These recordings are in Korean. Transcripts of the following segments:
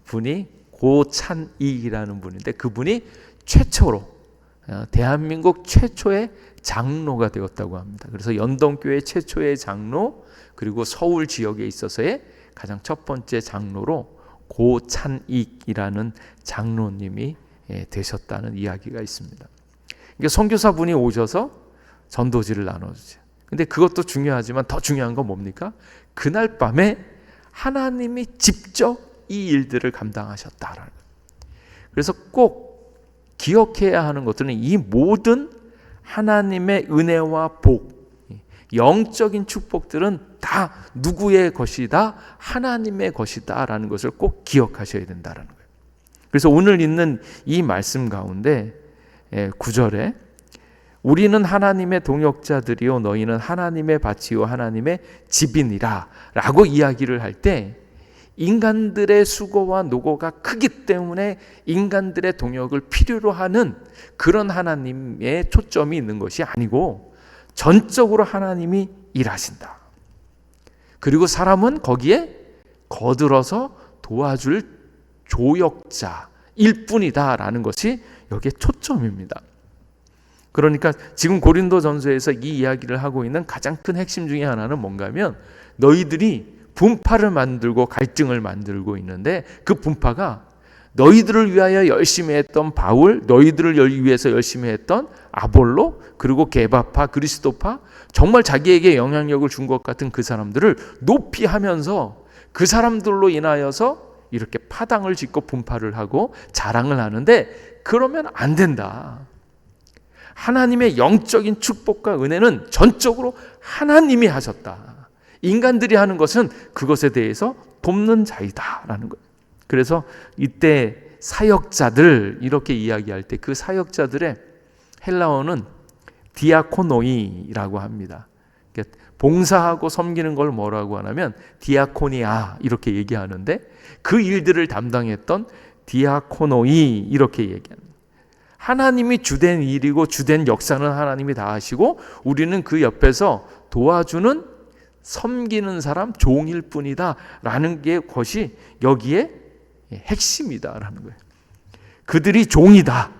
분이 고찬익이라는 분인데, 그분이 최초로 대한민국 최초의 장로가 되었다고 합니다. 그래서 연동교회 최초의 장로, 그리고 서울 지역에 있어서의 가장 첫 번째 장로로 고찬익이라는 장로님이 되셨다는 이야기가 있습니다. 그러니까 선교사분이 오셔서 전도지를 나눠주죠. 근데 그것도 중요하지만 더 중요한 건 뭡니까? 그날 밤에 하나님이 직접 이 일들을 감당하셨다라는 거예요. 그래서 꼭 기억해야 하는 것들은 이 모든 하나님의 은혜와 복, 영적인 축복들은 다 누구의 것이다? 하나님의 것이다 라는 것을 꼭 기억하셔야 된다는 거예요. 그래서 오늘 있는 이 말씀 가운데 9절에 우리는 하나님의 동역자들이요 너희는 하나님의 밭이요 하나님의 집이니라 라고 이야기를 할 때, 인간들의 수고와 노고가 크기 때문에 인간들의 동역을 필요로 하는 그런 하나님의 초점이 있는 것이 아니고, 전적으로 하나님이 일하신다. 그리고 사람은 거기에 거들어서 도와줄 조역자일 뿐이다 라는 것이 여기에 초점입니다. 그러니까 지금 고린도전서에서 이 이야기를 하고 있는 가장 큰 핵심 중에 하나는 뭔가 하면, 너희들이 분파를 만들고 갈등을 만들고 있는데, 그 분파가 너희들을 위하여 열심히 했던 바울, 너희들을 위해서 열심히 했던 아볼로, 그리고 게바파, 그리스도파, 정말 자기에게 영향력을 준 것 같은 그 사람들을 높이 하면서 그 사람들로 인하여서 이렇게 파당을 짓고 분파를 하고 자랑을 하는데, 그러면 안 된다. 하나님의 영적인 축복과 은혜는 전적으로 하나님이 하셨다. 인간들이 하는 것은 그것에 대해서 돕는 자이다라는 거예요. 그래서 이때 사역자들 이렇게 이야기할 때 그 사역자들의 헬라어는 디아코노이라고 합니다. 봉사하고 섬기는 걸 뭐라고 하냐면 디아코니아 이렇게 얘기하는데, 그 일들을 담당했던 디아코노이 이렇게 얘기합니다. 하나님이 주된 일이고 주된 역사는 하나님이 다 하시고, 우리는 그 옆에서 도와주는 섬기는 사람, 종일 뿐이다 라는 게 것이 여기에 핵심이다 라는 거예요. 그들이 종이다.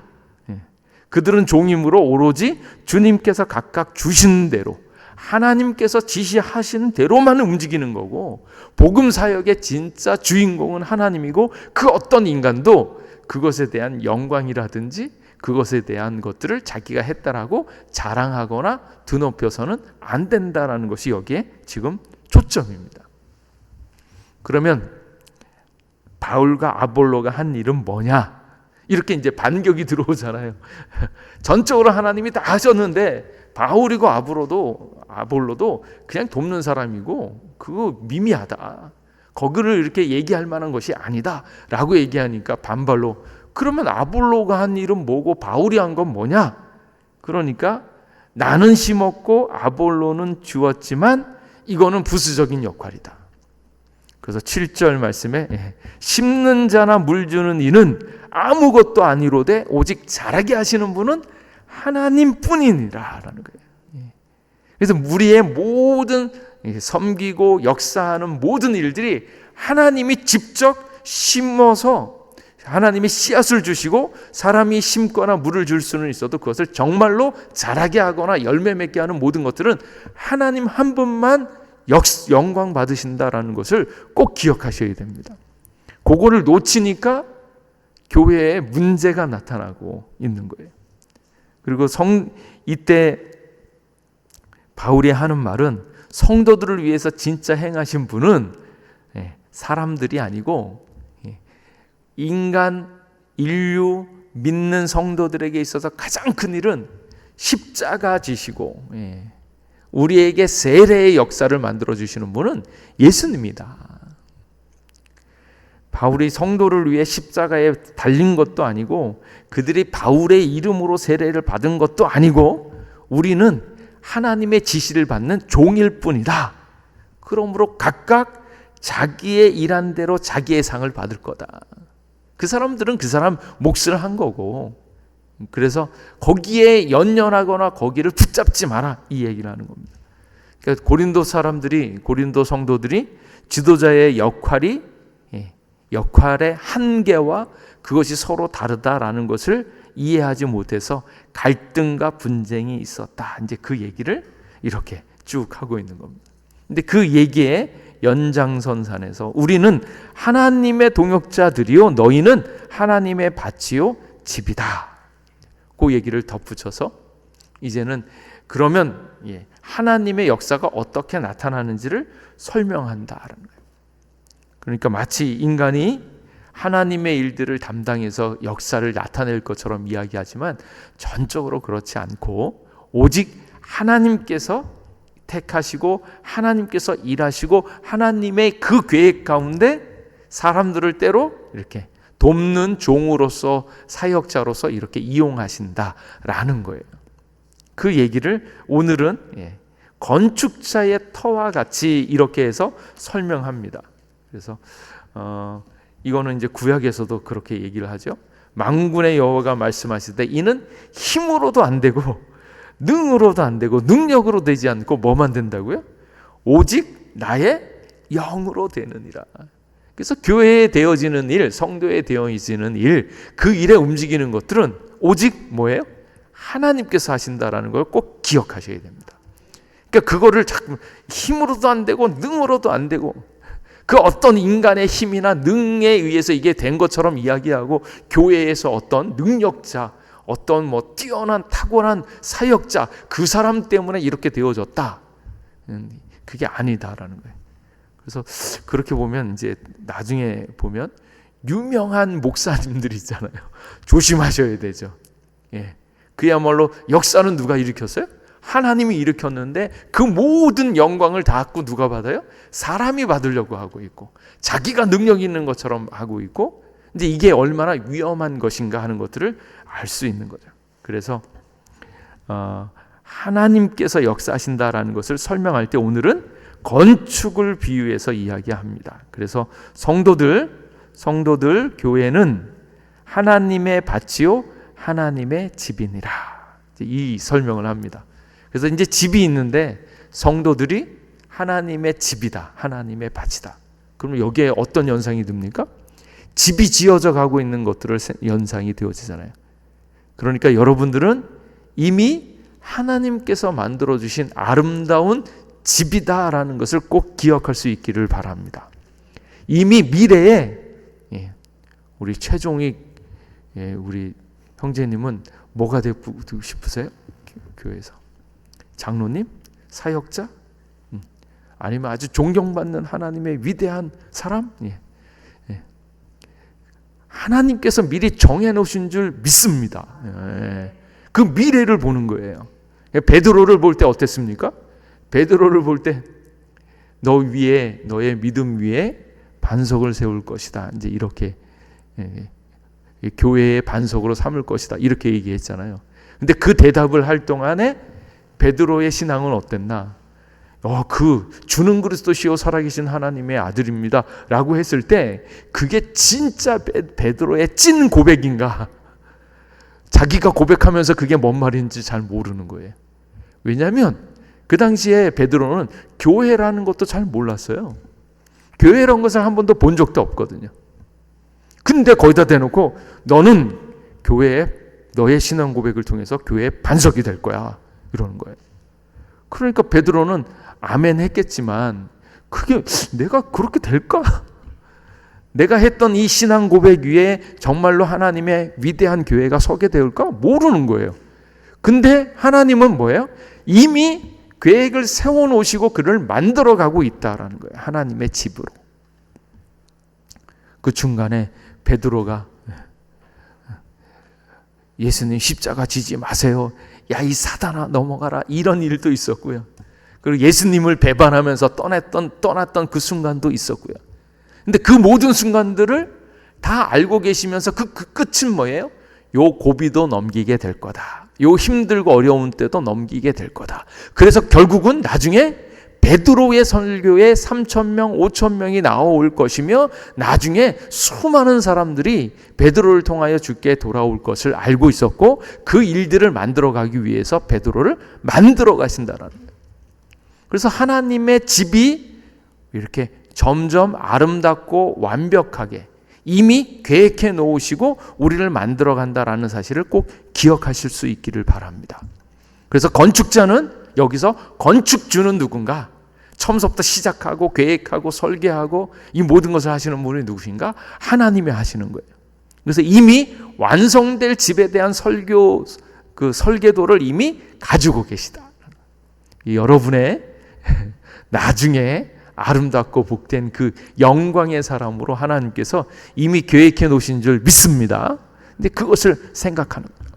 그들은 종이므로 오로지 주님께서 각각 주신 대로, 하나님께서 지시하시는 대로만 움직이는 거고, 복음 사역의 진짜 주인공은 하나님이고, 그 어떤 인간도 그것에 대한 영광이라든지 그것에 대한 것들을 자기가 했다라고 자랑하거나 드높여서는 안 된다라는 것이 여기에 지금 초점입니다. 그러면 바울과 아볼로가 한 일은 뭐냐? 이렇게 이제 반격이 들어오잖아요. 전적으로 하나님이 다 하셨는데 바울이고 아볼로도 그냥 돕는 사람이고 그거 미미하다. 거기를 이렇게 얘기할 만한 것이 아니다 라고 얘기하니까 반발로, 그러면 아볼로가 한 일은 뭐고 바울이 한 건 뭐냐? 그러니까 나는 심었고 아볼로는 주었지만 이거는 부수적인 역할이다. 그래서 7절 말씀에 심는 자나 물 주는 이는 아무것도 아니로되 오직 자라게 하시는 분은 하나님뿐이니라 라는 거예요. 그래서 우리의 모든 섬기고 역사하는 모든 일들이 하나님이 직접 심어서 하나님이 씨앗을 주시고, 사람이 심거나 물을 줄 수는 있어도 그것을 정말로 자라게 하거나 열매 맺게 하는 모든 것들은 하나님 한 분만 영광 받으신다라는 것을 꼭 기억하셔야 됩니다. 그거를 놓치니까 교회에 문제가 나타나고 있는 거예요. 그리고 이때 바울이 하는 말은, 성도들을 위해서 진짜 행하신 분은 사람들이 아니고 인류 믿는 성도들에게 있어서 가장 큰 일은 십자가 지시고 우리에게 세례의 역사를 만들어 주시는 분은 예수님이다. 바울이 성도를 위해 십자가에 달린 것도 아니고, 그들이 바울의 이름으로 세례를 받은 것도 아니고, 우리는 하나님의 지시를 받는 종일 뿐이다. 그러므로 각각 자기의 일한 대로 자기의 상을 받을 거다. 그 사람들은 그 사람 몫을 한 거고, 그래서 거기에 연연하거나 거기를 붙잡지 마라 이 얘기를 하는 겁니다. 그러니까 고린도 성도들이 지도자의 역할이 역할의 한계와 그것이 서로 다르다라는 것을 이해하지 못해서 갈등과 분쟁이 있었다. 이제 그 얘기를 이렇게 쭉 하고 있는 겁니다. 근데 그 얘기의 연장선상에서 우리는 하나님의 동역자들이요 너희는 하나님의 밭이요 집이다. 그 얘기를 덧붙여서 이제는 그러면 하나님의 역사가 어떻게 나타나는지를 설명한다라는 거예요. 그러니까 마치 인간이 하나님의 일들을 담당해서 역사를 나타낼 것처럼 이야기하지만 전적으로 그렇지 않고 오직 하나님께서 택하시고 하나님께서 일하시고 하나님의 그 계획 가운데 사람들을 때로 이렇게 돕는 종으로서 사역자로서 이렇게 이용하신다라는 거예요. 그 얘기를 오늘은 건축자의 터와 같이 이렇게 해서 설명합니다. 그래서 이거는 이제 구약에서도 그렇게 얘기를 하죠. 만군의 여호와가 말씀하시되 이는 힘으로도 안 되고 능으로도 안 되고 능력으로 되지 않고 뭐만 된다고요? 오직 나의 영으로 되느니라. 그래서 교회에 되어지는 일, 성도에 되어지는 일, 그 일에 움직이는 것들은 오직 뭐예요? 하나님께서 하신다라는 걸 꼭 기억하셔야 됩니다. 그러니까 그거를 자꾸 힘으로도 안 되고 능으로도 안 되고 그 어떤 인간의 힘이나 능에 의해서 이게 된 것처럼 이야기하고 교회에서 어떤 능력자, 어떤 뭐 뛰어난 탁월한 사역자 그 사람 때문에 이렇게 되어졌다. 그게 아니다라는 거예요. 그래서 그렇게 보면 이제 나중에 보면 유명한 목사님들 있잖아요. 조심하셔야 되죠. 그야말로 역사는 누가 일으켰어요? 하나님이 일으켰는데 그 모든 영광을 다 갖고 누가 받아요? 사람이 받으려고 하고 있고 자기가 능력 있는 것처럼 하고 있고 이제 이게 얼마나 위험한 것인가 하는 것들을 알 수 있는 거죠. 그래서 하나님께서 역사하신다라는 것을 설명할 때 오늘은 건축을 비유해서 이야기합니다. 그래서 성도들 교회는 하나님의 밭이요 하나님의 집이니라. 이 설명을 합니다. 그래서 이제 집이 있는데 성도들이 하나님의 집이다. 하나님의 밭이다. 그러면 여기에 어떤 연상이 듭니까? 집이 지어져 가고 있는 것들을 연상이 되어지잖아요. 그러니까 여러분들은 이미 하나님께서 만들어주신 아름다운 집이다라는 것을 꼭 기억할 수 있기를 바랍니다. 이미 미래에 우리 최종희 우리 형제님은 뭐가 되고 싶으세요? 교회에서 장로님? 사역자? 아니면 아주 존경받는 하나님의 위대한 사람? 하나님께서 미리 정해놓으신 줄 믿습니다. 그 미래를 보는 거예요. 베드로를 볼 때 어땠습니까? 베드로를 볼 때 너 위에 너의 믿음 위에 반석을 세울 것이다. 이제 이렇게 교회의 반석으로 삼을 것이다. 이렇게 얘기했잖아요. 근데 그 대답을 할 동안에 베드로의 신앙은 어땠나? 그 주는 그리스도시요 살아계신 하나님의 아들입니다 라고 했을 때 그게 진짜 베드로의 찐 고백인가? 자기가 고백하면서 그게 뭔 말인지 잘 모르는 거예요. 왜냐하면 그 당시에 베드로는 교회라는 것도 잘 몰랐어요. 교회라는 것을 한 번도 본 적도 없거든요. 근데 거기다 대놓고 너는 교회에 너의 신앙 고백을 통해서 교회의 반석이 될 거야 이러는 거예요. 그러니까 베드로는 아멘 했겠지만 그게 내가 그렇게 될까? 내가 했던 이 신앙 고백 위에 정말로 하나님의 위대한 교회가 서게 될까? 모르는 거예요. 근데 하나님은 뭐예요? 이미 계획을 세워놓으시고 그를 만들어가고 있다라는 거예요. 하나님의 집으로. 그 중간에 베드로가 예수님 십자가 지지 마세요. 야, 이 사단아 넘어가라. 이런 일도 있었고요. 그리고 예수님을 배반하면서 떠났던 그 순간도 있었고요. 근데 그 모든 순간들을 다 알고 계시면서 그 끝은 뭐예요? 요 고비도 넘기게 될 거다. 요 힘들고 어려운 때도 넘기게 될 거다. 그래서 결국은 나중에 베드로의 설교에 3,000명, 5,000명이 나올 것이며 나중에 수많은 사람들이 베드로를 통하여 주께 돌아올 것을 알고 있었고 그 일들을 만들어가기 위해서 베드로를 만들어 가신다라는 거예요. 그래서 하나님의 집이 이렇게 점점 아름답고 완벽하게 이미 계획해 놓으시고 우리를 만들어 간다라는 사실을 꼭 기억하실 수 있기를 바랍니다. 그래서 건축자는 여기서 건축주는 누군가? 처음부터 시작하고 계획하고 설계하고 이 모든 것을 하시는 분이 누구신가? 하나님이 하시는 거예요. 그래서 이미 완성될 집에 대한 설계도를 이미 가지고 계시다. 여러분의 나중에 아름답고 복된 그 영광의 사람으로 하나님께서 이미 계획해 놓으신 줄 믿습니다. 근데 그것을 생각하는 거예요.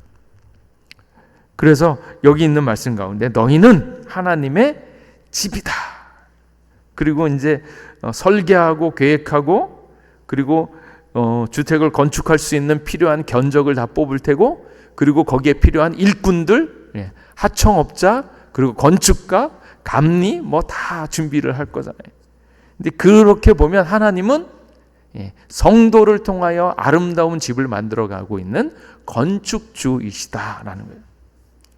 그래서 여기 있는 말씀 가운데 너희는 하나님의 집이다. 그리고 이제 설계하고 계획하고 그리고 주택을 건축할 수 있는 필요한 견적을 다 뽑을 테고 그리고 거기에 필요한 일꾼들, 하청업자, 그리고 건축가, 감리 뭐 다 준비를 할 거잖아요. 근데 그렇게 보면 하나님은 성도를 통하여 아름다운 집을 만들어가고 있는 건축주이시다라는 거예요.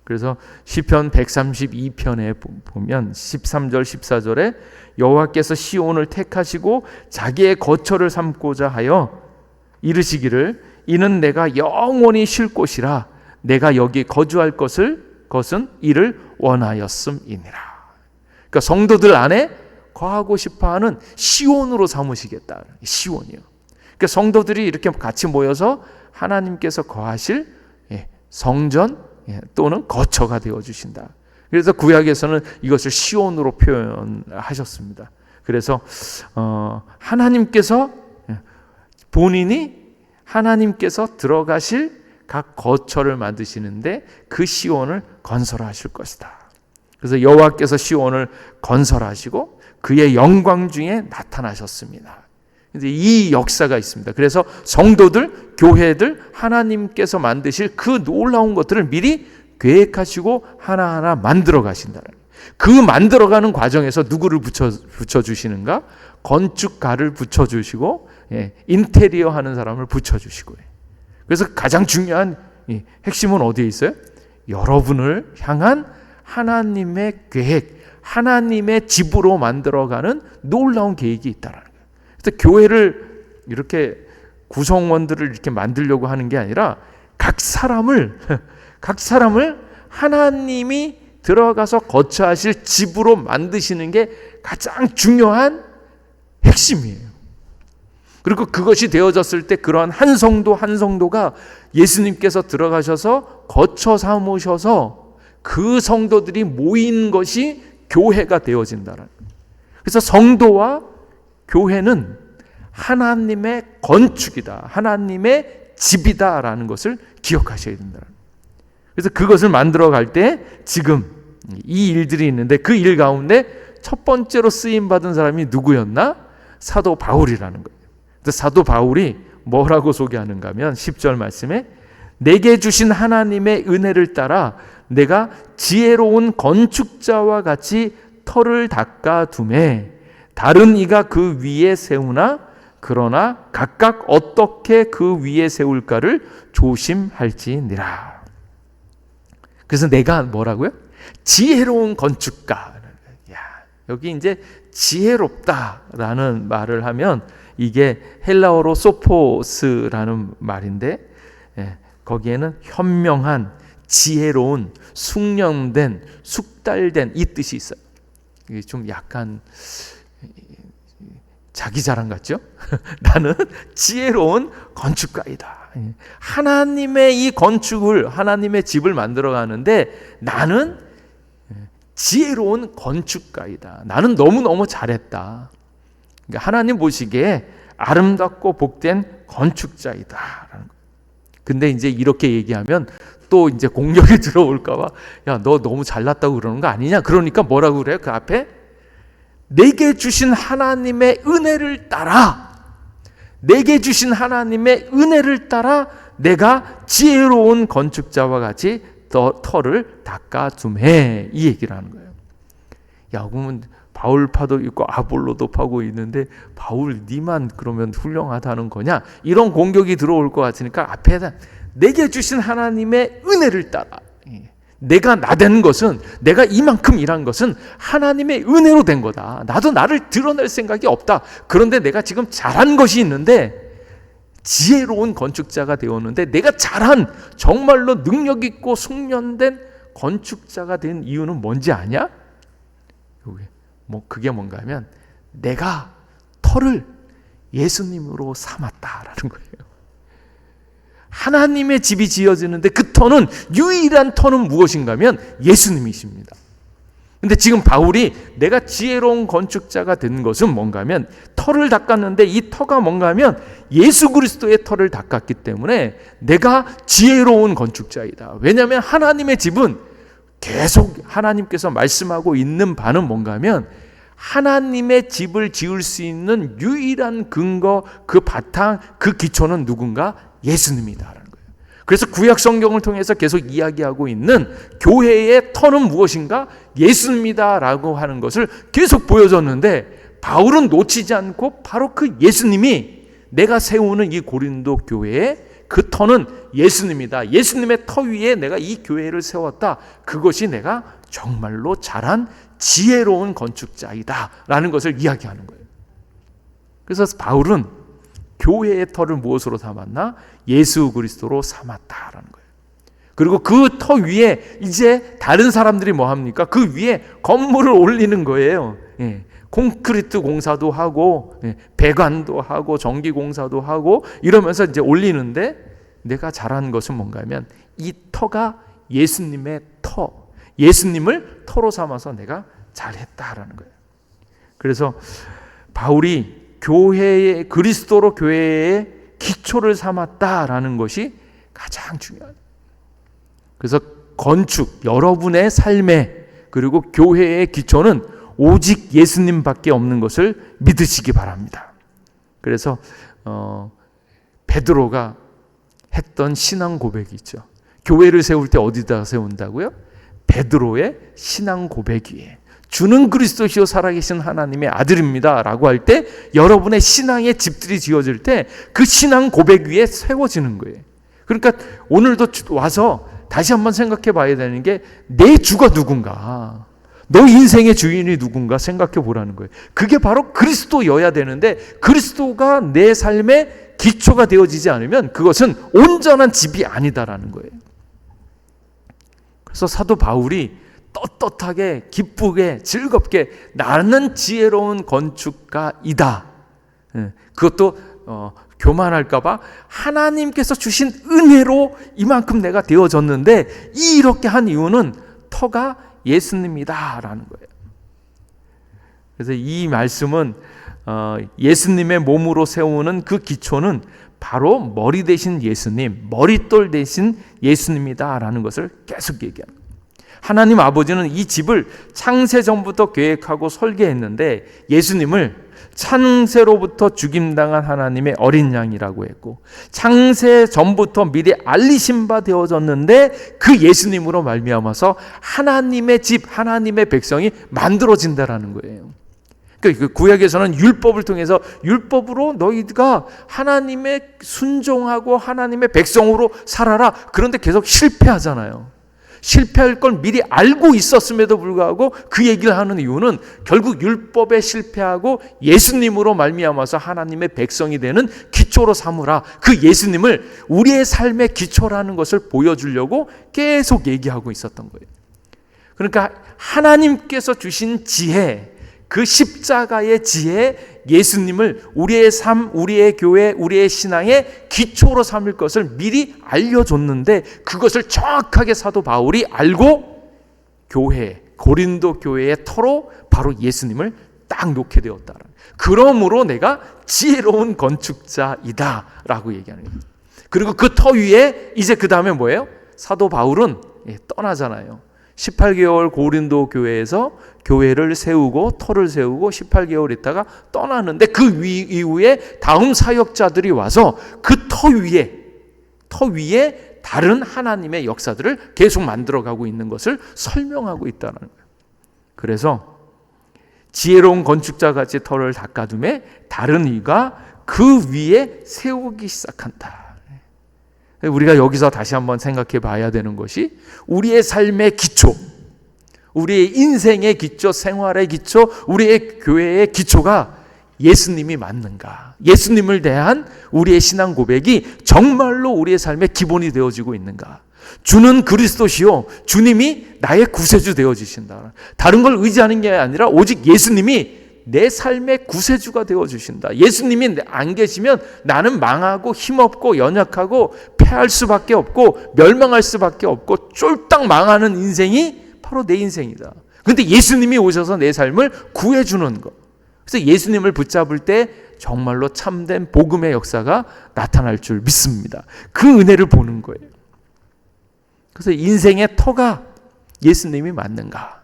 그래서 시편 132편에 보면 13절 14절에 여호와께서 시온을 택하시고 자기의 거처를 삼고자 하여 이르시기를 이는 내가 영원히 쉴 곳이라 내가 여기 거주할 것은 이를 원하였음이니라. 그러니까 성도들 안에 거하고 싶어하는 시온으로 삼으시겠다. 시온이요. 그러니까 성도들이 이렇게 같이 모여서 하나님께서 거하실 성전 또는 거처가 되어 주신다. 그래서 구약에서는 이것을 시온으로 표현하셨습니다. 그래서 하나님께서 본인이 하나님께서 들어가실 각 거처를 만드시는데 그 시온을 건설하실 것이다. 그래서 여호와께서 시온을 건설하시고 그의 영광 중에 나타나셨습니다. 이 역사가 있습니다. 그래서 성도들, 교회들, 하나님께서 만드실 그 놀라운 것들을 미리 계획하시고 하나하나 만들어 가신다는 거예요. 그 만들어가는 과정에서 누구를 붙여주시는가? 건축가를 붙여주시고 인테리어 하는 사람을 붙여주시고 그래서 가장 중요한 핵심은 어디에 있어요? 여러분을 향한 하나님의 계획, 하나님의 집으로 만들어가는 놀라운 계획이 있다는 거예요. 그래서 교회를 이렇게 구성원들을 이렇게 만들려고 하는 게 아니라 각 사람을 하나님이 들어가서 거처하실 집으로 만드시는 게 가장 중요한 핵심이에요. 그리고 그것이 되어졌을 때 그러한 한 성도 한 성도가 예수님께서 들어가셔서 거처 삼으셔서 그 성도들이 모인 것이 교회가 되어진다는 거예요. 그래서 성도와 교회는 하나님의 건축이다. 하나님의 집이다라는 것을 기억하셔야 된다. 그래서 그것을 만들어 갈 때 지금 이 일들이 있는데 그 일 가운데 첫 번째로 쓰임 받은 사람이 누구였나? 사도 바울이라는 거예요. 그래서 사도 바울이 뭐라고 소개하는가 하면 10절 말씀에 내게 주신 하나님의 은혜를 따라 내가 지혜로운 건축자와 같이 터를 닦아 두매 다른 이가 그 위에 세우나 그러나 각각 어떻게 그 위에 세울까를 조심할지니라. 그래서 내가 뭐라고요? 지혜로운 건축가. 여기 이제 지혜롭다라는 말을 하면 이게 헬라어로 소포스라는 말인데 거기에는 현명한, 지혜로운, 숙련된, 숙달된 이 뜻이 있어요. 이게 좀 약간 자기 자랑 같죠? 나는 지혜로운 건축가이다. 하나님의 이 건축을, 하나님의 집을 만들어 가는데 나는 지혜로운 건축가이다. 나는 너무너무 잘했다. 그러니까 하나님 보시기에 아름답고 복된 건축자이다. 근데 이제 이렇게 얘기하면 또 이제 공격이 들어올까봐 야, 너 너무 잘났다고 그러는 거 아니냐? 그러니까 뭐라고 그래요? 그 앞에 내게 주신 하나님의 은혜를 따라 내게 주신 하나님의 은혜를 따라 내가 지혜로운 건축자와 같이 터를 닦아둠해 이 얘기를 하는 거예요. 야, 그러면 바울파도 있고 아볼로도 파고 있는데 바울 니만 그러면 훌륭하다는 거냐? 이런 공격이 들어올 것 같으니까 앞에다 내게 주신 하나님의 은혜를 따라 내가 나된 것은 내가 이만큼 일한 것은 하나님의 은혜로 된 거다. 나도 나를 드러낼 생각이 없다. 그런데 내가 지금 잘한 것이 있는데 지혜로운 건축자가 되었는데 내가 잘한 정말로 능력 있고 숙련된 건축자가 된 이유는 뭔지 아냐? 그게 뭔가 하면 내가 터를 예수님으로 삼았다라는 거예요. 하나님의 집이 지어지는데 그 터는, 유일한 터는 무엇인가 하면 예수님이십니다. 근데 지금 바울이 내가 지혜로운 건축자가 된 것은 뭔가 하면 터를 닦았는데, 이 터가 뭔가 하면 예수 그리스도의 터를 닦았기 때문에 내가 지혜로운 건축자이다. 왜냐하면 하나님의 집은 계속 하나님께서 말씀하고 있는 바는 뭔가 하면 하나님의 집을 지을 수 있는 유일한 근거, 그 바탕, 그 기초는 누군가? 예수님이다라는 거예요. 그래서 구약 성경을 통해서 계속 이야기하고 있는 교회의 터는 무엇인가? 예수님이다라고 하는 것을 계속 보여줬는데, 바울은 놓치지 않고 바로 그 예수님이, 내가 세우는 이 고린도 교회의 그 터는 예수님이다. 예수님의 터 위에 내가 이 교회를 세웠다. 그것이 내가 정말로 잘한 지혜로운 건축자이다 라는 것을 이야기하는 거예요. 그래서 바울은 교회의 터를 무엇으로 삼았나? 예수 그리스도로 삼았다라는 거예요. 그리고 그 터 위에 이제 다른 사람들이 뭐 합니까? 그 위에 건물을 올리는 거예요. 콘크리트 공사도 하고, 배관도 하고, 전기 공사도 하고 이러면서 이제 올리는데, 내가 잘하는 것은 뭔가 하면 이 터가 예수님의 터, 예수님을 터로 삼아서 내가 잘했다라는 거예요. 그래서 바울이 교회의, 그리스도로 교회의 기초를 삼았다라는 것이 가장 중요해요. 그래서 건축, 여러분의 삶의, 그리고 교회의 기초는 오직 예수님밖에 없는 것을 믿으시기 바랍니다. 그래서 베드로가 했던 신앙 고백이 있죠. 교회를 세울 때 어디다 세운다고요? 베드로의 신앙 고백 위에, 주는 그리스도시요 살아계신 하나님의 아들입니다 라고 할 때, 여러분의 신앙의 집들이 지어질 때 그 신앙 고백 위에 세워지는 거예요. 그러니까 오늘도 와서 다시 한번 생각해 봐야 되는 게, 내 주가 누군가, 너 인생의 주인이 누군가 생각해 보라는 거예요. 그게 바로 그리스도여야 되는데, 그리스도가 내 삶의 기초가 되어지지 않으면 그것은 온전한 집이 아니다라는 거예요. 그래서 사도 바울이 떳떳하게, 기쁘게, 즐겁게 나는 지혜로운 건축가이다. 그것도 교만할까 봐 하나님께서 주신 은혜로 이만큼 내가 되어졌는데, 이렇게 한 이유는 터가 예수님이다라는 거예요. 그래서 이 말씀은 예수님의 몸으로 세우는 그 기초는 바로 머리 대신 예수님, 머릿돌 대신 예수님이다라는 것을 계속 얘기합니다. 하나님 아버지는 이 집을 창세 전부터 계획하고 설계했는데, 예수님을 창세로부터 죽임당한 하나님의 어린 양이라고 했고, 창세 전부터 미리 알리신 바 되어졌는데 그 예수님으로 말미암아서 하나님의 집, 하나님의 백성이 만들어진다라는 거예요. 그러니까 구약에서는 율법을 통해서, 율법으로 너희가 하나님의 순종하고 하나님의 백성으로 살아라. 그런데 계속 실패하잖아요. 실패할 걸 미리 알고 있었음에도 불구하고 그 얘기를 하는 이유는 결국 율법에 실패하고 예수님으로 말미암아서 하나님의 백성이 되는 기초로 삼으라. 그 예수님을 우리의 삶의 기초라는 것을 보여주려고 계속 얘기하고 있었던 거예요. 그러니까 하나님께서 주신 지혜, 그 십자가의 지혜, 예수님을 우리의 삶, 우리의 교회, 우리의 신앙의 기초로 삼을 것을 미리 알려줬는데, 그것을 정확하게 사도 바울이 알고 교회, 고린도 교회의 터로 바로 예수님을 딱 놓게 되었다. 그러므로 내가 지혜로운 건축자이다 라고 얘기하는 거예요. 그리고 그 터 위에 이제 그 다음에 뭐예요? 사도 바울은 떠나잖아요. 18개월 고린도 교회에서 교회를 세우고 터를 세우고 18개월 있다가 떠나는데, 그 이후에 다음 사역자들이 와서 그 터 위에 다른 하나님의 역사들을 계속 만들어가고 있는 것을 설명하고 있다는 거예요. 그래서 지혜로운 건축자같이 터를 닦아둠에 다른 이가 그 위에 세우기 시작한다. 우리가 여기서 다시 한번 생각해 봐야 되는 것이, 우리의 삶의 기초, 우리의 인생의 기초, 생활의 기초, 우리의 교회의 기초가 예수님이 맞는가? 예수님을 대한 우리의 신앙 고백이 정말로 우리의 삶의 기본이 되어지고 있는가? 주는 그리스도시요, 주님이 나의 구세주 되어주신다. 다른 걸 의지하는 게 아니라 오직 예수님이 내 삶의 구세주가 되어주신다. 예수님이 안 계시면 나는 망하고 힘없고 연약하고 패할 수밖에 없고 멸망할 수밖에 없고 쫄딱 망하는 인생이 바로 내 인생이다. 그런데 예수님이 오셔서 내 삶을 구해주는 것. 그래서 예수님을 붙잡을 때 정말로 참된 복음의 역사가 나타날 줄 믿습니다. 그 은혜를 보는 거예요. 그래서 인생의 터가 예수님이 맞는가?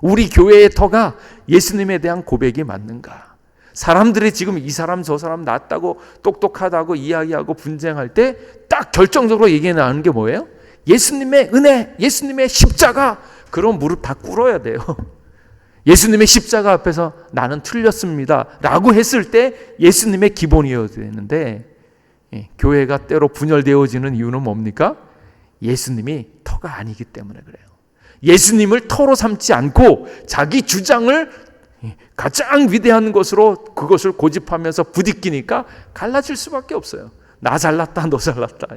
우리 교회의 터가 예수님에 대한 고백이 맞는가? 사람들이 지금 이 사람 저 사람 낫다고 똑똑하다고 이야기하고 분쟁할 때 딱 결정적으로 얘기 나오는 게 뭐예요? 예수님의 은혜, 예수님의 십자가. 그럼 무릎 다 꿇어야 돼요. 예수님의 십자가 앞에서 나는 틀렸습니다 라고 했을 때 예수님의 기본이어야 되는데, 교회가 때로 분열되어지는 이유는 뭡니까? 예수님이 터가 아니기 때문에 그래요. 예수님을 터로 삼지 않고 자기 주장을 가장 위대한 것으로 그것을 고집하면서 부딪히니까 갈라질 수밖에 없어요. 나 잘났다, 너 잘났다.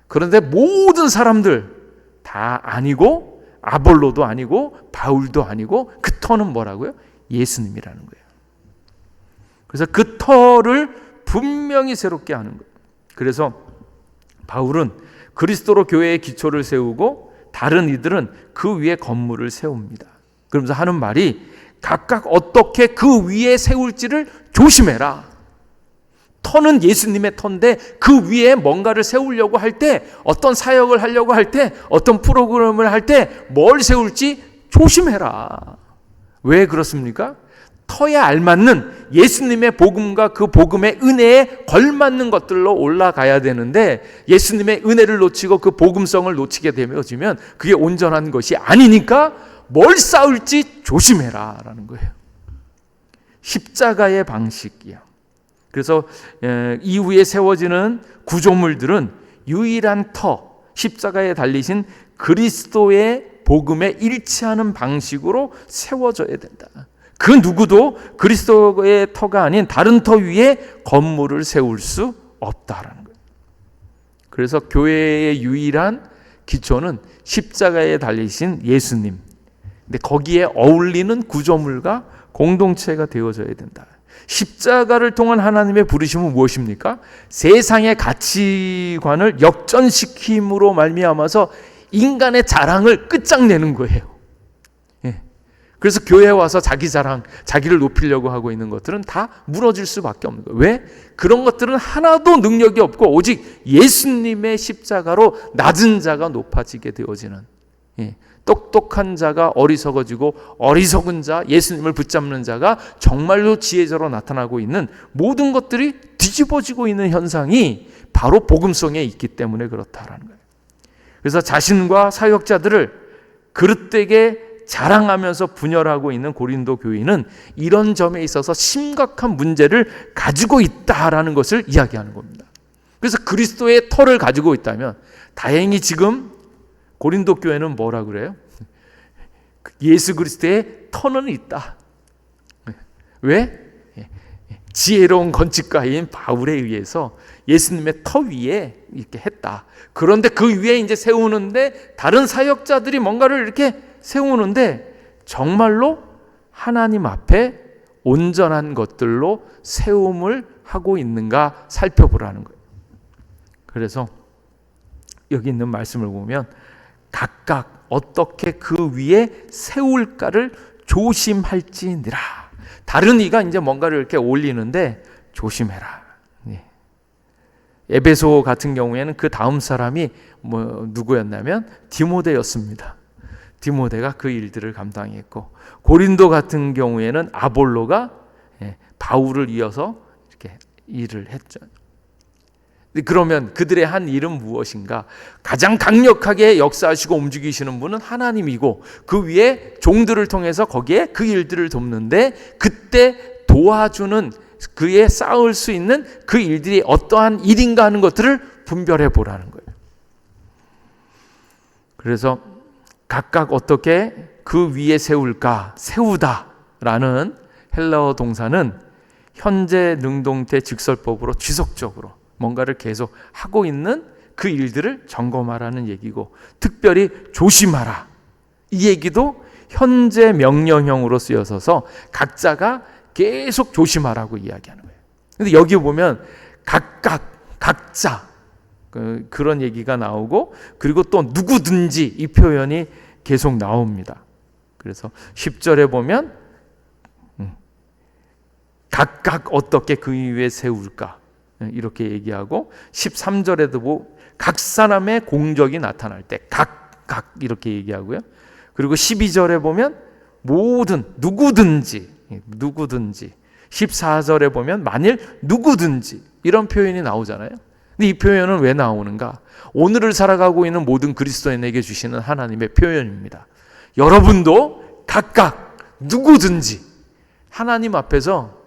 그런데 모든 사람들 다 아니고, 아볼로도 아니고 바울도 아니고, 그 터는 뭐라고요? 예수님이라는 거예요. 그래서 그 터를 분명히 새롭게 하는 거예요. 그래서 바울은 그리스도로 교회의 기초를 세우고 다른 이들은 그 위에 건물을 세웁니다. 그러면서 하는 말이 각각 어떻게 그 위에 세울지를 조심해라. 터는 예수님의 터인데 그 위에 뭔가를 세우려고 할 때, 어떤 사역을 하려고 할 때, 어떤 프로그램을 할 때 뭘 세울지 조심해라. 왜 그렇습니까? 터에 알맞는 예수님의 복음과 그 복음의 은혜에 걸맞는 것들로 올라가야 되는데, 예수님의 은혜를 놓치고 그 복음성을 놓치게 되면 그게 온전한 것이 아니니까 뭘 쌓을지 조심해라 라는 거예요. 십자가의 방식이야. 그래서 이후에 세워지는 구조물들은 유일한 터, 십자가에 달리신 그리스도의 복음에 일치하는 방식으로 세워져야 된다. 그 누구도 그리스도의 터가 아닌 다른 터 위에 건물을 세울 수 없다라는 거예요. 그래서 교회의 유일한 기초는 십자가에 달리신 예수님. 근데 거기에 어울리는 구조물과 공동체가 되어져야 된다. 십자가를 통한 하나님의 부르심은 무엇입니까? 세상의 가치관을 역전시킴으로 말미암아서 인간의 자랑을 끝장내는 거예요. 그래서 교회에 와서 자기 자랑, 자기를 높이려고 하고 있는 것들은 다 무너질 수밖에 없는 거예요. 왜? 그런 것들은 하나도 능력이 없고 오직 예수님의 십자가로 낮은 자가 높아지게 되어지는, 똑똑한 자가 어리석어지고 어리석은 자, 예수님을 붙잡는 자가 정말로 지혜자로 나타나고 있는 모든 것들이 뒤집어지고 있는 현상이 바로 복음성에 있기 때문에 그렇다라는 거예요. 그래서 자신과 사역자들을 그릇되게 자랑하면서 분열하고 있는 고린도 교회는 이런 점에 있어서 심각한 문제를 가지고 있다라는 것을 이야기하는 겁니다. 그래서 그리스도의 터를 가지고 있다면, 다행히 지금 고린도 교회는 뭐라 그래요? 예수 그리스도의 터는 있다. 왜? 지혜로운 건축가인 바울에 의해서 예수님의 터 위에 이렇게 했다. 그런데 그 위에 이제 세우는데 다른 사역자들이 뭔가를 이렇게 세우는데 정말로 하나님 앞에 온전한 것들로 세움을 하고 있는가 살펴보라는 거예요. 그래서 여기 있는 말씀을 보면 각각 어떻게 그 위에 세울까를 조심할지니라. 다른 이가 이제 뭔가를 이렇게 올리는데 조심해라. 에베소 같은 경우에는 그 다음 사람이 누구였냐면 디모데였습니다. 디모데가 그 일들을 감당했고, 고린도 같은 경우에는 아볼로가 바울을 이어서 이렇게 일을 했죠. 그러면 그들의 한 일은 무엇인가? 가장 강력하게 역사하시고 움직이시는 분은 하나님이고, 그 위에 종들을 통해서 거기에 그 일들을 돕는데, 그때 도와주는, 그에 쌓을 수 있는 그 일들이 어떠한 일인가 하는 것들을 분별해 보라는 거예요. 그래서 각각 어떻게 그 위에 세울까? 세우다라는 헬라어 동사는 현재 능동태 직설법으로 지속적으로 뭔가를 계속 하고 있는 그 일들을 점검하라는 얘기고, 특별히 조심하라 이 얘기도 현재 명령형으로 쓰여서서 각자가 계속 조심하라고 이야기하는 거예요. 근데 여기 보면 각자 그런 얘기가 나오고, 그리고 또 누구든지 이 표현이 계속 나옵니다. 그래서 10절에 보면 각각 어떻게 그 위에 세울까 이렇게 얘기하고, 13절에도 각 사람의 공적이 나타날 때 각각 이렇게 얘기하고요. 그리고 12절에 보면 모든 누구든지 14절에 보면 만일 누구든지 이런 표현이 나오잖아요. 근데 이 표현은 왜 나오는가? 오늘을 살아가고 있는 모든 그리스도인에게 주시는 하나님의 표현입니다. 여러분도 각각 누구든지 하나님 앞에서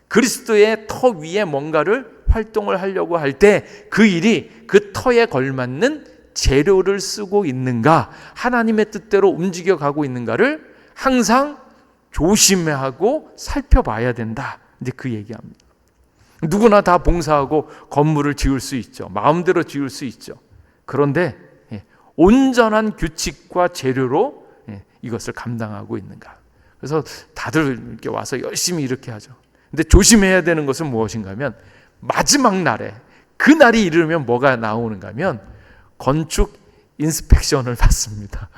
그리스도의 터 위에 뭔가를 활동을 하려고 할 때 그 일이 그 터에 걸맞는 재료를 쓰고 있는가, 하나님의 뜻대로 움직여가고 있는가를 항상 조심하고 살펴봐야 된다. 이제 그 얘기합니다. 누구나 다 봉사하고 건물을 지을 수 있죠. 마음대로 지을 수 있죠. 그런데 온전한 규칙과 재료로 이것을 감당하고 있는가. 그래서 다들 이렇게 와서 열심히 이렇게 하죠. 근데 조심해야 되는 것은 무엇인가 하면, 마지막 날에 그 날이 이르면 뭐가 나오는가 하면 건축 인스펙션을 받습니다.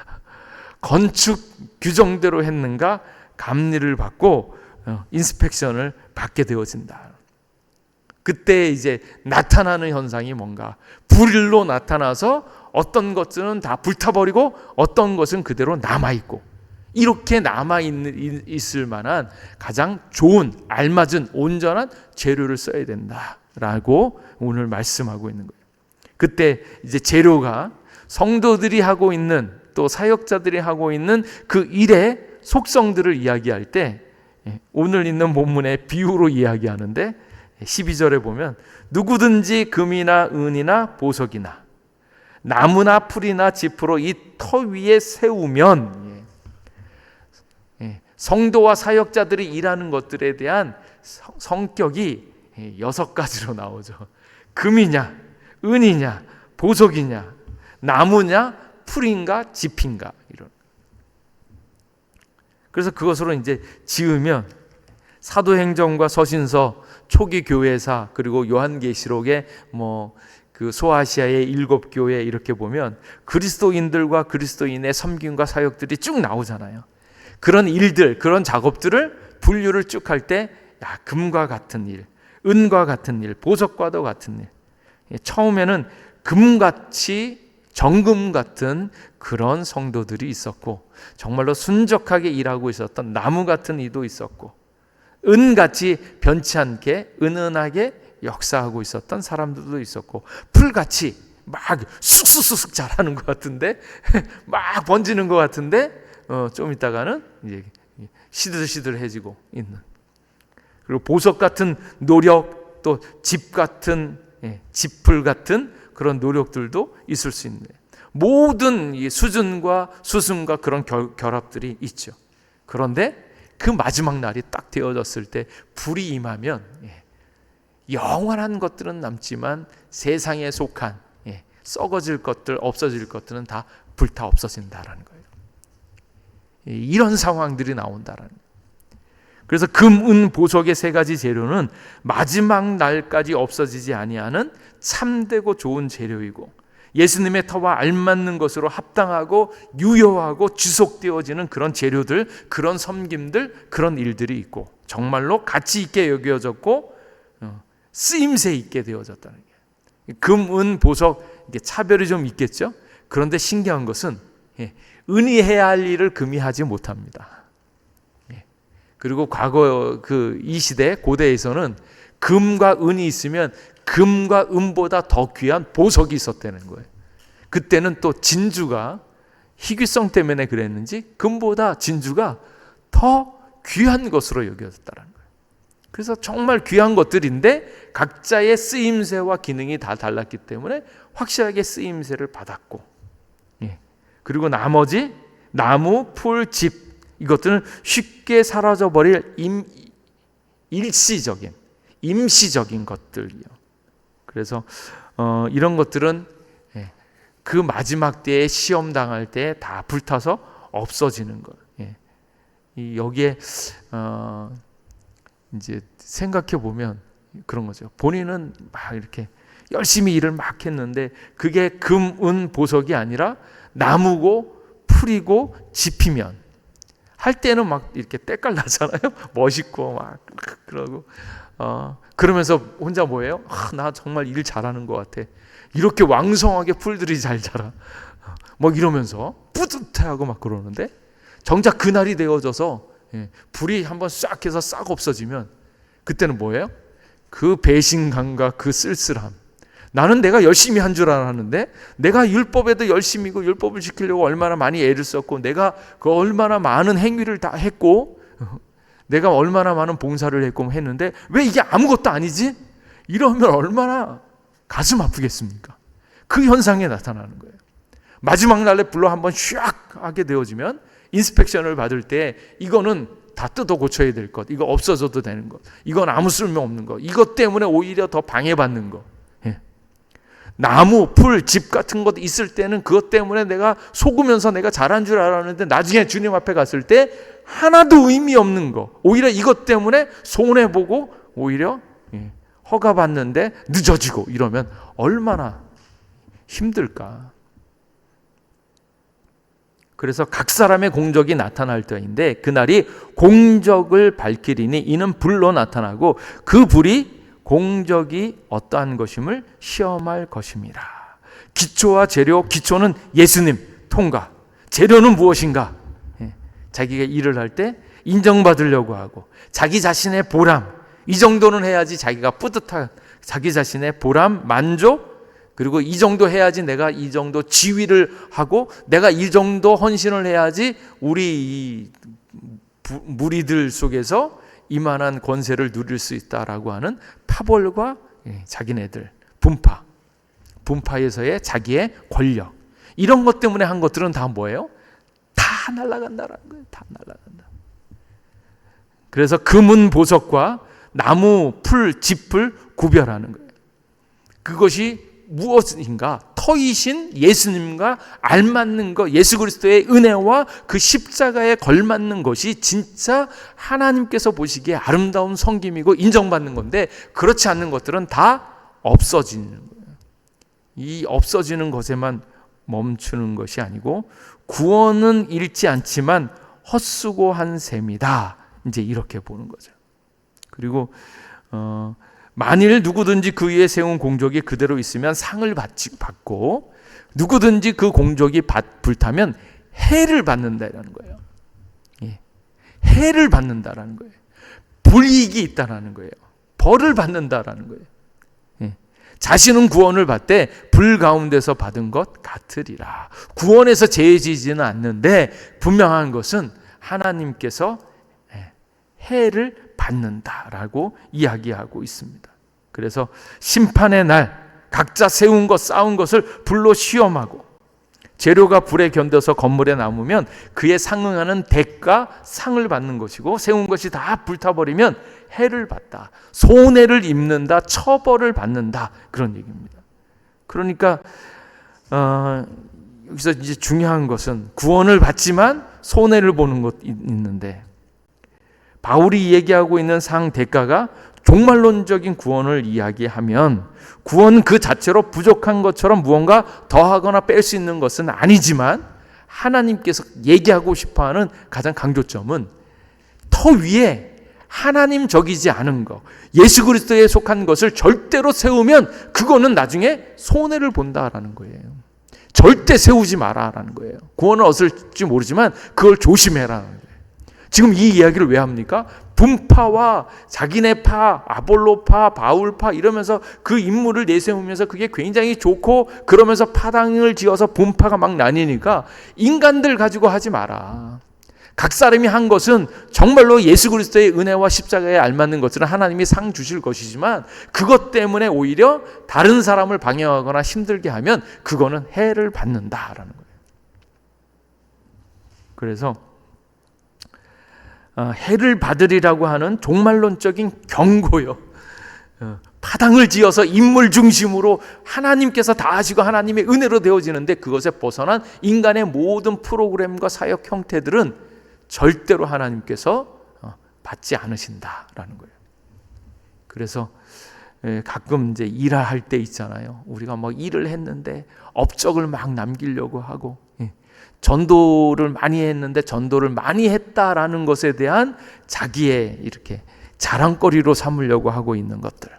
건축 규정대로 했는가 감리를 받고 인스펙션을 받게 되어진다. 그때 이제 나타나는 현상이 뭔가, 불일로 나타나서 어떤 것들은 다 불타버리고 어떤 것은 그대로 남아있고, 이렇게 남아있을 만한 가장 좋은, 알맞은, 온전한 재료를 써야 된다라고 오늘 말씀하고 있는 거예요. 그때 이제 재료가 성도들이 하고 있는, 또 사역자들이 하고 있는 그 일의 속성들을 이야기할 때 오늘 있는 본문의 비유로 이야기하는데, 12절에 보면 누구든지 금이나 은이나 보석이나 나무나 풀이나 짚으로 이 터 위에 세우면, 성도와 사역자들이 일하는 것들에 대한 성격이 6가지로 나오죠. 금이냐, 은이냐, 보석이냐, 나무냐, 풀인가, 짚인가, 이런. 그래서 그것으로 이제 지으면 사도행전과 서신서, 초기 교회사, 그리고 요한계시록의 그 소아시아의 7교회 이렇게 보면 그리스도인들과 그리스도인의 섬김과 사역들이 쭉 나오잖아요. 그런 일들, 그런 작업들을 분류를 쭉 할 때, 금과 같은 일, 은과 같은 일, 보석과도 같은 일. 처음에는 금같이 정금 같은 그런 성도들이 있었고, 정말로 순적하게 일하고 있었던 나무 같은 이도 있었고, 은같이 변치 않게 은은하게 역사하고 있었던 사람들도 있었고, 풀같이 막 쑥쑥쑥 자라는 것 같은데 막 번지는 것 같은데 좀 있다가는 이제 시들시들해지고 있는, 그리고 보석 같은 노력, 또 집 같은, 짚풀 같은 그런 노력들도 있을 수 있는, 모든 수준과 수순과 그런 결합들이 있죠. 그런데 그 마지막 날이 딱 되어졌을 때 불이 임하면 영원한 것들은 남지만 세상에 속한 썩어질 것들, 없어질 것들은 다 불타 없어진다라는 거예요. 이런 상황들이 나온다라는 거예요. 그래서 금, 은, 보석의 3가지 재료는 마지막 날까지 없어지지 아니하는 참되고 좋은 재료이고, 예수님의 터와 알맞는 것으로 합당하고 유효하고 지속되어지는 그런 재료들, 그런 섬김들, 그런 일들이 있고, 정말로 가치 있게 여겨졌고 쓰임새 있게 되어졌다는 거예요. 금, 은, 보석, 이게 차별이 좀 있겠죠. 그런데 신기한 것은 은이 해야 할 일을 금이 하지 못합니다. 그리고 과거 이 시대 고대에서는 금과 은이 있으면 금과 은보다 더 귀한 보석이 있었다는 거예요. 그때는 또 진주가 희귀성 때문에 그랬는지 금보다 진주가 더 귀한 것으로 여겨졌다는 거예요. 그래서 정말 귀한 것들인데 각자의 쓰임새와 기능이 다 달랐기 때문에 확실하게 쓰임새를 받았고, 그리고 나머지 나무, 풀, 집, 이것들은 쉽게 사라져버릴 일시적인, 임시적인 것들이요. 그래서 이런 것들은 그 마지막 때에 시험 당할 때 다 불타서 없어지는 것. 여기에 이제 생각해 보면 그런 거죠. 본인은 막 이렇게 열심히 일을 막 했는데 그게 금, 은, 보석이 아니라 나무고 풀이고 지피면 할 때는 막 이렇게 때깔 나잖아요. 멋있고 막 그러고 그러면서 혼자 뭐예요? 나 정말 일 잘하는 것 같아. 이렇게 왕성하게 풀들이 잘 자라. 막 이러면서 뿌듯해하고 막 그러는데 정작 그날이 되어져서 불이 한번 싹 해서 싹 없어지면 그때는 뭐예요? 그 배신감과 그 쓸쓸함. 나는 내가 열심히 한 줄 알았는데 내가 율법에도 열심히고 율법을 지키려고 얼마나 많이 애를 썼고 내가 그 얼마나 많은 행위를 다 했고 내가 얼마나 많은 봉사를 했고 했는데 왜 이게 아무것도 아니지? 이러면 얼마나 가슴 아프겠습니까? 그 현상에 나타나는 거예요. 마지막 날에 불로 한번 샥 하게 되어지면 인스펙션을 받을 때 이거는 다 뜯어 고쳐야 될 것, 이거 없어져도 되는 것, 이건 아무 쓸모없는 것, 이것 때문에 오히려 더 방해받는 것. 나무, 풀, 집 같은 것 있을 때는 그것 때문에 내가 속으면서 내가 잘한 줄 알았는데 나중에 주님 앞에 갔을 때 하나도 의미 없는 거, 오히려 이것 때문에 손해보고 오히려 허가받는데 늦어지고 이러면 얼마나 힘들까. 그래서 각 사람의 공적이 나타날 때인데 그날이 공적을 밝히리니 이는 불로 나타나고 그 불이 공적이 어떠한 것임을 시험할 것입니다. 기초와 재료, 기초는 예수님 통과, 재료는 무엇인가? 자기가 일을 할 때 인정받으려고 하고 자기 자신의 보람, 이 정도는 해야지 자기가 뿌듯한 자기 자신의 보람, 만족, 그리고 이 정도 해야지 내가 이 정도 지위를 하고 내가 이 정도 헌신을 해야지 우리 이 무리들 속에서 이만한 권세를 누릴 수 있다라고 하는 파벌과 자기네들 분파에서의 자기의 권력, 이런 것 때문에 한 것들은 다 뭐예요? 다 날아간다라는 거예요. 다 날아간다. 그래서 금은 보석과 나무, 풀, 짚을 구별하는 거예요. 그것이 무엇인가? 터이신 예수님과 알맞는 것, 예수 그리스도의 은혜와 그 십자가에 걸맞는 것이 진짜 하나님께서 보시기에 아름다운 섬김이고 인정받는 건데 그렇지 않는 것들은 다 없어지는 거예요. 이 없어지는 것에만 멈추는 것이 아니고 구원은 잃지 않지만 헛수고한 셈이다. 이제 이렇게 보는 거죠. 그리고 만일 누구든지 그 위에 세운 공적이 그대로 있으면 상을 받고 누구든지 그 공적이 불타면 해를 받는다라는 거예요. 해를 받는다라는 거예요. 불이익이 있다라는 거예요. 벌을 받는다라는 거예요. 자신은 구원을 받되 불 가운데서 받은 것 같으리라. 구원에서 죄지지는 않는데 분명한 것은 하나님께서 해를 받는다라고 이야기하고 있습니다. 그래서 심판의 날 각자 세운 것 쌓은 것을 불로 시험하고 재료가 불에 견뎌서 건물에 남으면 그에 상응하는 대가 상을 받는 것이고 세운 것이 다 불타버리면 해를 받다, 손해를 입는다, 처벌을 받는다, 그런 얘기입니다. 그러니까 여기서 이제 중요한 것은 구원을 받지만 손해를 보는 것 있는데 바울이 얘기하고 있는 상 대가가 종말론적인 구원을 이야기하면 구원 그 자체로 부족한 것처럼 무언가 더하거나 뺄 수 있는 것은 아니지만 하나님께서 얘기하고 싶어하는 가장 강조점은 더 위에 하나님적이지 않은 것, 예수 그리스도에 속한 것을 절대로 세우면 그거는 나중에 손해를 본다라는 거예요. 절대 세우지 마라라는 거예요. 구원은 얻을지 모르지만 그걸 조심해라는 거예요. 지금 이 이야기를 왜 합니까? 분파와 자기네 파, 아볼로파, 바울파 이러면서 그 인물을 내세우면서 그게 굉장히 좋고 그러면서 파당을 지어서 분파가 막 나뉘니까 인간들 가지고 하지 마라. 각 사람이 한 것은 정말로 예수 그리스도의 은혜와 십자가에 알맞는 것들은 하나님이 상 주실 것이지만 그것 때문에 오히려 다른 사람을 방해하거나 힘들게 하면 그거는 해를 받는다라는 거예요. 그래서 해를 받으리라고 하는 종말론적인 경고요. 파당을 지어서 인물 중심으로 하나님께서 다 하시고 하나님의 은혜로 되어지는데 그것에 벗어난 인간의 모든 프로그램과 사역 형태들은 절대로 하나님께서 받지 않으신다라는 거예요. 그래서 가끔 이제 일할 때 있잖아요. 우리가 뭐 일을 했는데 업적을 막 남기려고 하고 전도를 많이 했는데 전도를 많이 했다라는 것에 대한 자기의 이렇게 자랑거리로 삼으려고 하고 있는 것들.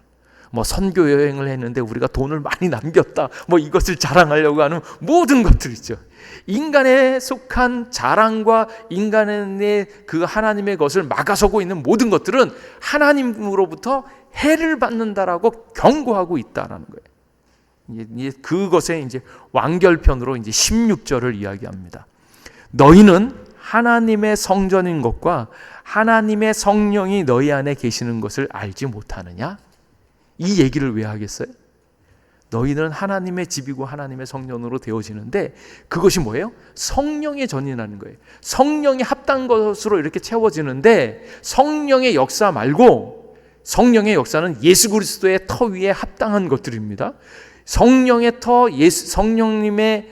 뭐 선교 여행을 했는데 우리가 돈을 많이 남겼다. 뭐 이것을 자랑하려고 하는 모든 것들 있죠. 인간에 속한 자랑과 인간의 그 하나님의 것을 막아서고 있는 모든 것들은 하나님으로부터 해를 받는다라고 경고하고 있다라는 거예요. 이제 그것에 이제 완결편으로 이제 16절을 이야기합니다. 너희는 하나님의 성전인 것과 하나님의 성령이 너희 안에 계시는 것을 알지 못하느냐? 이 얘기를 왜 하겠어요? 너희는 하나님의 집이고 하나님의 성전으로 되어지는데 그것이 뭐예요? 성령의 전이라는 거예요. 성령이 합당한 것으로 이렇게 채워지는데 성령의 역사 말고 성령의 역사는 예수 그리스도의 터 위에 합당한 것들입니다. 성령의 터, 성령님의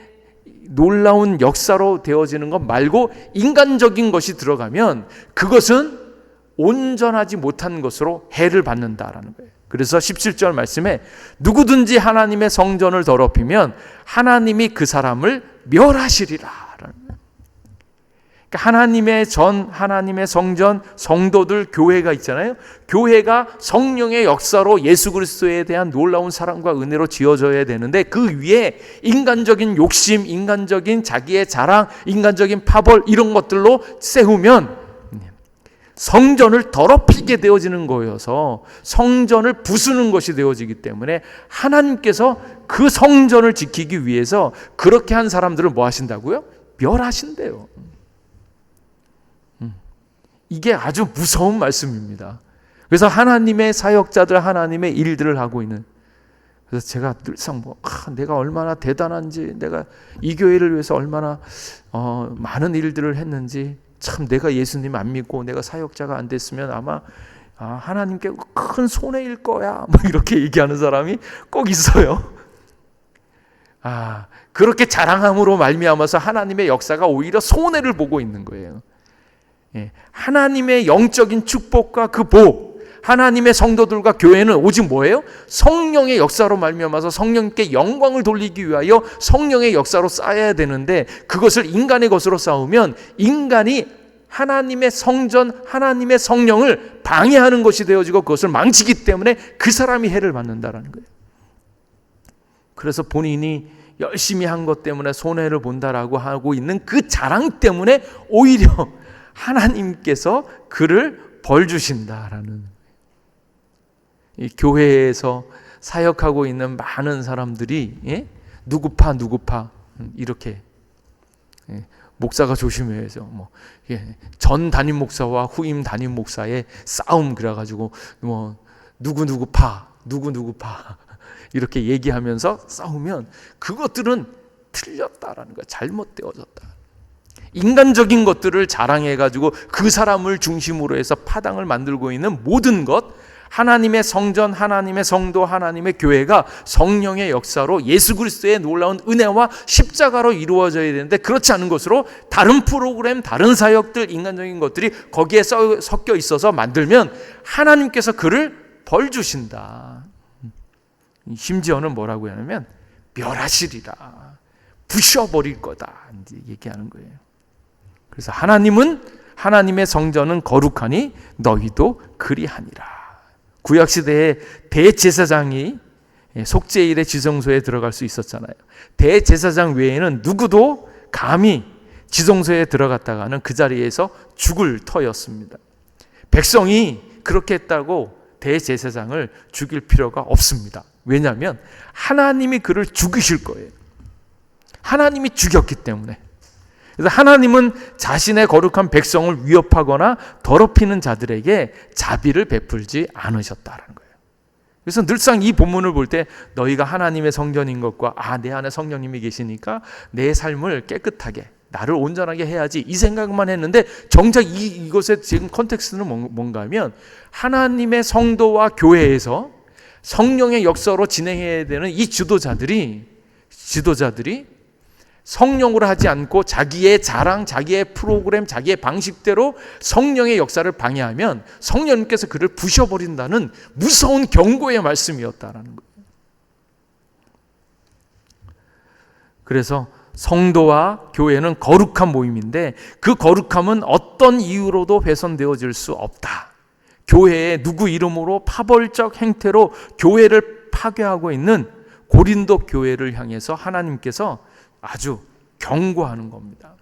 놀라운 역사로 되어지는 것 말고 인간적인 것이 들어가면 그것은 온전하지 못한 것으로 해를 받는다라는 거예요. 그래서 17절 말씀에 누구든지 하나님의 성전을 더럽히면 하나님이 그 사람을 멸하시리라. 그러니까 하나님의 전, 하나님의 성전, 성도들, 교회가 있잖아요. 교회가 성령의 역사로 예수 그리스도에 대한 놀라운 사랑과 은혜로 지어져야 되는데 그 위에 인간적인 욕심, 인간적인 자기의 자랑, 인간적인 파벌 이런 것들로 세우면 성전을 더럽히게 되어지는 거여서 성전을 부수는 것이 되어지기 때문에 하나님께서 그 성전을 지키기 위해서 그렇게 한 사람들을 뭐 하신다고요? 멸하신대요. 이게 아주 무서운 말씀입니다. 그래서 하나님의 사역자들, 하나님의 일들을 하고 있는, 그래서 제가 늘상 내가 얼마나 대단한지, 내가 이 교회를 위해서 얼마나 많은 일들을 했는지, 참 내가 예수님 안 믿고 내가 사역자가 안 됐으면 아마 하나님께 큰 손해일 거야, 뭐 이렇게 얘기하는 사람이 꼭 있어요. 그렇게 자랑함으로 말미암아서 하나님의 역사가 오히려 손해를 보고 있는 거예요. 하나님의 영적인 축복과 그 복, 하나님의 성도들과 교회는 오직 뭐예요? 성령의 역사로 말미암아서 성령께 영광을 돌리기 위하여 성령의 역사로 쌓아야 되는데 그것을 인간의 것으로 쌓으면 인간이 하나님의 성전, 하나님의 성령을 방해하는 것이 되어지고 그것을 망치기 때문에 그 사람이 해를 받는다는 거예요. 그래서 본인이 열심히 한 것 때문에 손해를 본다라고 하고 있는 그 자랑 때문에 오히려 하나님께서 그를 벌 주신다라는, 이 교회에서 사역하고 있는 많은 사람들이 누구파 이렇게 목사가 조심해야죠. 전 담임 목사와 후임 담임 목사의 싸움 그래가지고 누구파 이렇게 얘기하면서 싸우면 그것들은 틀렸다라는 거야. 잘못되어졌다. 인간적인 것들을 자랑해가지고 그 사람을 중심으로 해서 파당을 만들고 있는 모든 것, 하나님의 성전, 하나님의 성도, 하나님의 교회가 성령의 역사로 예수 그리스도의 놀라운 은혜와 십자가로 이루어져야 되는데 그렇지 않은 것으로 다른 프로그램, 다른 사역들, 인간적인 것들이 거기에 섞여 있어서 만들면 하나님께서 그를 벌 주신다. 심지어는 뭐라고 하냐면 멸하시리라, 부셔버릴 거다 얘기하는 거예요. 그래서 하나님은, 하나님의 성전은 거룩하니 너희도 그리하니라. 구약시대에 대제사장이 속죄일의 지성소에 들어갈 수 있었잖아요. 대제사장 외에는 누구도 감히 지성소에 들어갔다가는 그 자리에서 죽을 터였습니다. 백성이 그렇게 했다고 대제사장을 죽일 필요가 없습니다. 왜냐하면 하나님이 그를 죽이실 거예요. 하나님이 죽였기 때문에. 그래서 하나님은 자신의 거룩한 백성을 위협하거나 더럽히는 자들에게 자비를 베풀지 않으셨다는 거예요. 그래서 늘상 이 본문을 볼 때 너희가 하나님의 성전인 것과 내 안에 성령님이 계시니까 내 삶을 깨끗하게, 나를 온전하게 해야지, 이 생각만 했는데 정작 이것의 지금 컨텍스트는 뭔가 하면 하나님의 성도와 교회에서 성령의 역사로 진행해야 되는 이 지도자들이 성령으로 하지 않고 자기의 자랑, 자기의 프로그램, 자기의 방식대로 성령의 역사를 방해하면 성령님께서 그를 부셔버린다는 무서운 경고의 말씀이었다라는 거예요. 그래서 성도와 교회는 거룩한 모임인데 그 거룩함은 어떤 이유로도 훼손되어질 수 없다. 교회에 누구 이름으로 파벌적 행태로 교회를 파괴하고 있는 고린도 교회를 향해서 하나님께서 아주 경고하는 겁니다.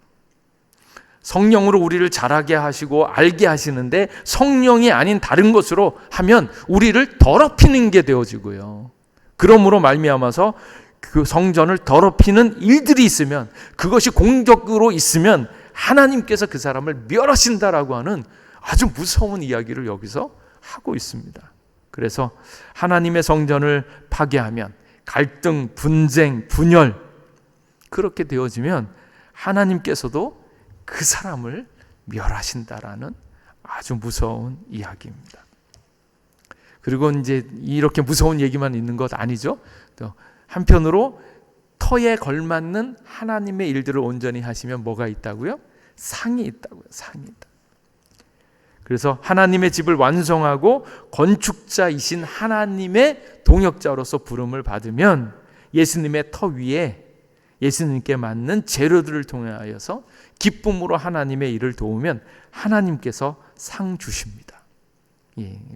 성령으로 우리를 자라게 하시고 알게 하시는데 성령이 아닌 다른 것으로 하면 우리를 더럽히는 게 되어지고요. 그러므로 말미암아서 그 성전을 더럽히는 일들이 있으면, 그것이 공적으로 있으면 하나님께서 그 사람을 멸하신다라고 하는 아주 무서운 이야기를 여기서 하고 있습니다. 그래서 하나님의 성전을 파괴하면 갈등, 분쟁, 분열, 그렇게 되어지면 하나님께서도 그 사람을 멸하신다라는 아주 무서운 이야기입니다. 그리고 이제 이렇게 무서운 얘기만 있는 것 아니죠. 또 한편으로 터에 걸맞는 하나님의 일들을 온전히 하시면 뭐가 있다고요? 상이 있다고요. 상이 있다. 그래서 하나님의 집을 완성하고 건축자이신 하나님의 동역자로서 부름을 받으면 예수님의 터 위에 예수님께 맞는 재료들을 통하여서 기쁨으로 하나님의 일을 도우면 하나님께서 상 주십니다.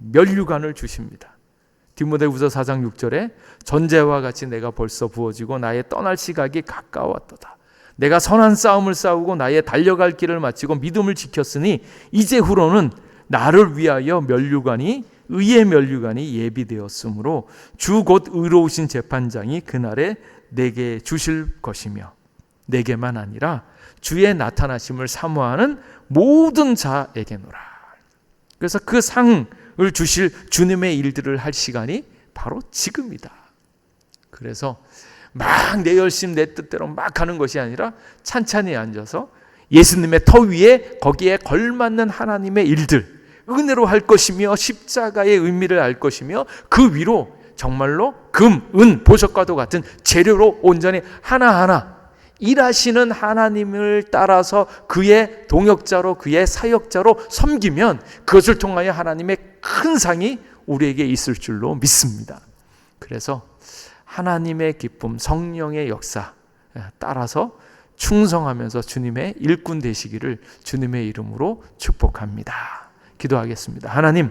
면류관을 주십니다. 디모데후서 4장 6절에 전제와 같이 내가 벌써 부어지고 나의 떠날 시각이 가까웠도다. 내가 선한 싸움을 싸우고 나의 달려갈 길을 마치고 믿음을 지켰으니 이제후로는 나를 위하여 면류관이 의의 면류관이 예비되었으므로 주 곧 의로우신 재판장이 그날에 내게 주실 것이며 내게만 아니라 주의 나타나심을 사모하는 모든 자에게노라. 그래서 그 상을 주실 주님의 일들을 할 시간이 바로 지금이다. 그래서 막 내 열심 내 뜻대로 막 하는 것이 아니라 찬찬히 앉아서 예수님의 터 위에 거기에 걸맞는 하나님의 일들, 은혜로 할 것이며 십자가의 의미를 알 것이며 그 위로 정말로 금, 은, 보석과도 같은 재료로 온전히 하나하나 일하시는 하나님을 따라서 그의 동역자로 그의 사역자로 섬기면 그것을 통하여 하나님의 큰 상이 우리에게 있을 줄로 믿습니다. 그래서 하나님의 기쁨, 성령의 역사 따라서 충성하면서 주님의 일꾼 되시기를 주님의 이름으로 축복합니다. 기도하겠습니다. 하나님,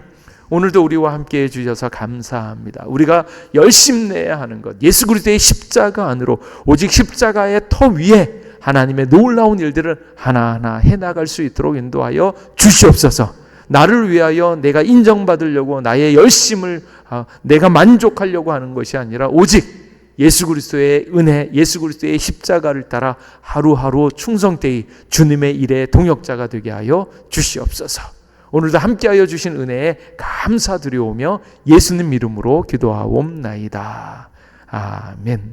오늘도 우리와 함께 해주셔서 감사합니다. 우리가 열심내야 하는 것, 예수 그리스도의 십자가 안으로 오직 십자가의 터 위에 하나님의 놀라운 일들을 하나하나 해나갈 수 있도록 인도하여 주시옵소서. 나를 위하여 내가 인정받으려고 나의 열심을 내가 만족하려고 하는 것이 아니라 오직 예수 그리스도의 은혜, 예수 그리스도의 십자가를 따라 하루하루 충성되이 주님의 일에 동역자가 되게 하여 주시옵소서. 오늘도 함께하여 주신 은혜에 감사드리오며 예수님 이름으로 기도하옵나이다. 아멘.